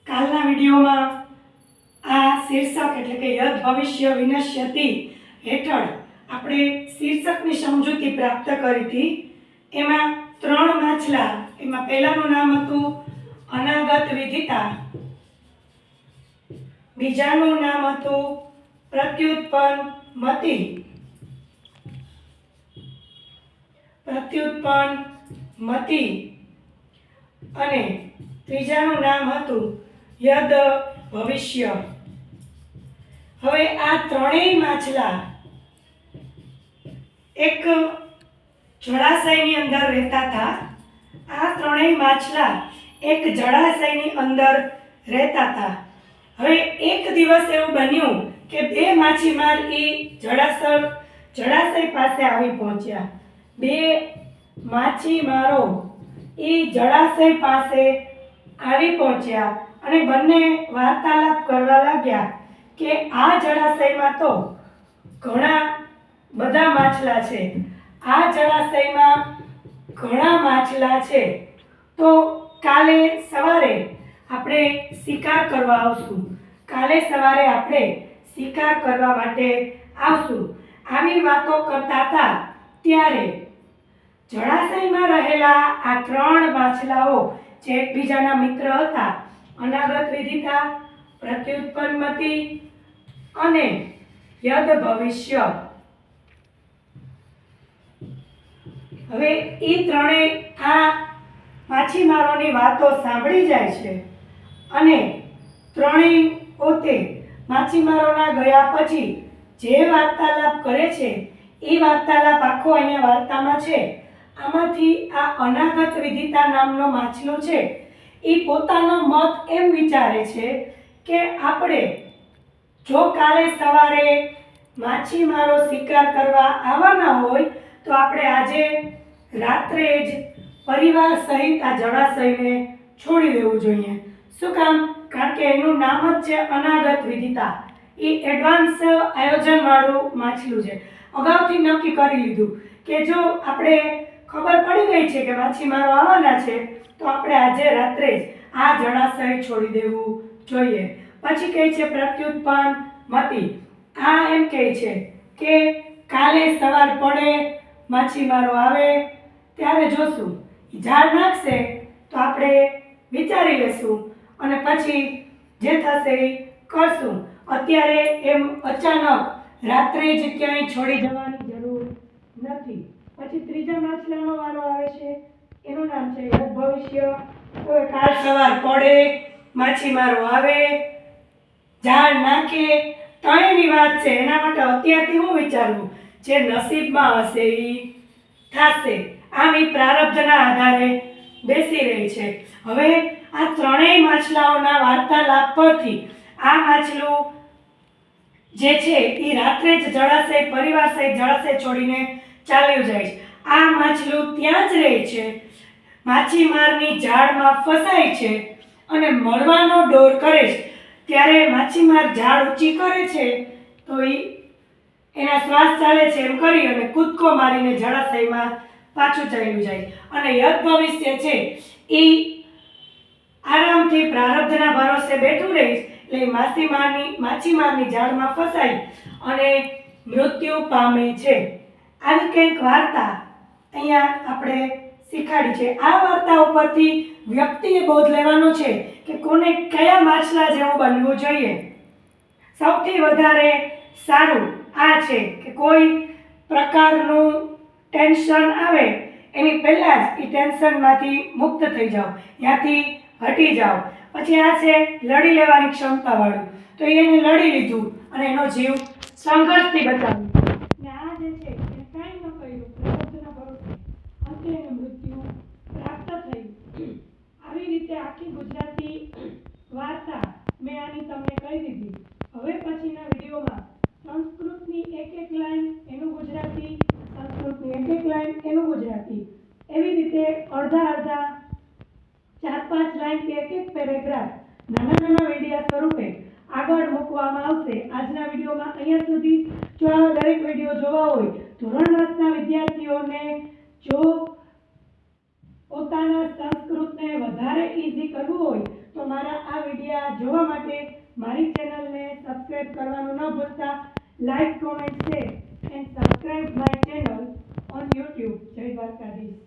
કાલના વિડીયોમાં આ શીર્ષક એટલે કે યદ ભવિષ્ય વિનશ્યતિ હેઠળ આપણે શીર્ષકની સમજૂતી પ્રાપ્ત કરી હતી. એમાં 3 માછલા, એમાં પહેલાનું નામ હતું અનાગત વિદિતા, બીજાનું નામ હતું પ્રત્યુત્પન્ન મતિ અને ત્રીજાનું નામ હતું યદ ભવિષ્ય. હવે આ ત્રણેય માછલા એક જળાશયની અંદર રહેતા હતા. આ ત્રણેય માછલા એક જળાશયની અંદર રહેતા હતા. હવે એક દિવસ એવું બન્યું કે બે માછીમાર એ જળાશય પાસે આવી પહોંચ્યા. બે માછીમારો એ જળાશય પાસે આવી પહોંચ્યા અને બંને વાર્તાલાપ કરવા લાગ્યા કે આ જળાશયમાં તો ઘણા બધા માછલા છે, આ જળાશયમાં ઘણા માછલા છે, તો કાલે સવારે આપણે શિકાર કરવા આવશું, કાલે સવારે આપણે શિકાર કરવા માટે આવશું. આવી વાતો કરતા હતા ત્યારે જળાશયમાં રહેલા આ 3 માછલાઓ જે એકબીજાના મિત્ર હતા, અનાગત વિદિતા, પ્રત્યુત્પન્ન મતિ અને યદ ભવિષ્ય, હવે એ ત્રણેય આ માછીમારોની વાતો સાંભળી જાય છે અને ત્રણેય પોતે માછીમારોના ગયા પછી જે વાર્તાલાપ કરે છે એ વાર્તાલાપ આખો અહીંયા વાર્તામાં છે. આમાંથી આ અનાગત વિદિતા નામનો માછલો છે એ પોતાનો મત એમ વિચારે છે કે આપણે જો કાલે સવારે માછીમારો શિકાર કરવા આવવાના હોય તો આપણે આજે રાત્રે જ પરિવાર સહિત આ જળાશયને છોડી દેવું જોઈએ. શું કામ? કારણ કે એનું નામ જ છે અનાગત વિદિતા. એ એડવાન્સ આયોજનવાળું માછલું છે. અગાઉથી નક્કી કરી લીધું કે જો આપણે ખબર પડી ગઈ છે કે માછીમારો આવવાના છે તો આપણે આજે રાત્રે જ આ જળાશય છોડી દેવું જોઈએ. પછી કહે છે પ્રત્યુત્પન્ન મતિ. આ એમ કહે છે કે કાલે સવાર પડે, માછીમારો આવે ત્યારે જોશું, ઝાડ નાખશે તો આપણે વિચારી લેશું અને પછી જે થશે એ કરશું. અત્યારે એમ અચાનક રાત્રે જ ક્યાંય છોડી જવાની જરૂર નથી. પછી ત્રીજા માછલાનો વારો આવે છે, એનું નામ છે યદ ભવિષ્ય. હવે કાલ સવાર પડે, માછીમારો આવે, ઝાડ નાખે, ત્રણેયની વાત છે. એના માટે અત્યારથી હું વિચારવું, જે નસીબમાં હશે એ થશે. આમ એ પ્રારબ્ધના આધારે બેસી રહી છે. હવે આ ત્રણેય માછલાઓના વાર્તાલાપ પરથી આ માછલું જે છે એ રાત્રે જ જળાશય પરિવાર સહિત જળાશય છોડીને ચાલ્યું જાય છે. આ માછલું ત્યાં જ રહે છે, માછીમારની ઝાડમાં ફસાય છે અને મળવાનો ડોર કરે છે. ત્યારે માછીમાર ઝાડ ઊંચી કરે છે તો એના શ્વાસ ચાલે છે એમ કરી અને કૂદકો મારીને જળાશયમાં પાછું ચાલ્યું જાય. અને યદ ભવિષ્ય છે એ આરામથી પ્રારબ્ધના ભરોસે બેઠું રહે એટલે માછીમારની ઝાડમાં ફસાઈ અને મૃત્યુ પામે છે. આવી કંઈક વાર્તા અહીંયા આપણે શીખાડી છે. આ વાર્તા ઉપરથી વ્યક્તિએ બોધ લેવાનો છે કે કોને કયા માછલા જેવું બનવું જોઈએ. સૌથી વધારે સારું આ છે કે કોઈ પ્રકારનું ટેન્શન આવે એની પહેલાં જ એ ટેન્શનમાંથી મુક્ત થઈ જાઓ, ત્યાંથી હટી જાઓ. પછી આ છે લડી લેવાની ક્ષમતાવાળું, તો એને લડી લીધું અને એનો જીવ સંઘર્ષથી બચાવ્યો. અને આ જે છે એ કાંઈ ન કર્યું, પ્રકૃતિના ભરોસે અંતે એને મૃત્યુ પ્રાપ્ત થયું. આવી રીતે આખી ગુજરાતી વાર્તા મેં આની તમને કહી દીધી. હવે પછીના વિડીયોમાં સંસ્કૃતની એક લાઈન એનું ગુજરાતી, સંસ્કૃતની એક લાઈન એનું ગુજરાતી, એવી રીતે અડધા 4-5 લાઈન કે એક પેરેગ્રાફ નાના વિડીયો સ્વરૂપે આગળ મૂકવામાં આવશે. આજના વિડીયોમાં અહીંયા સુધી. જો આવા દરેક વિડીયો જોવા હોય, ધોરણ 10ના વિદ્યાર્થીઓને જો પોતાના સંસ્કૃતને વધારે ઈઝી કરવું હોય તો મારા આ વિડીયો જોવા માટે મારી ચેનલને સબસ્ક્રાઇબ કરવાનું ન ભૂલતા. Like, comment, share and subscribe my channel on YouTube. જય દ્વારકાધીશ.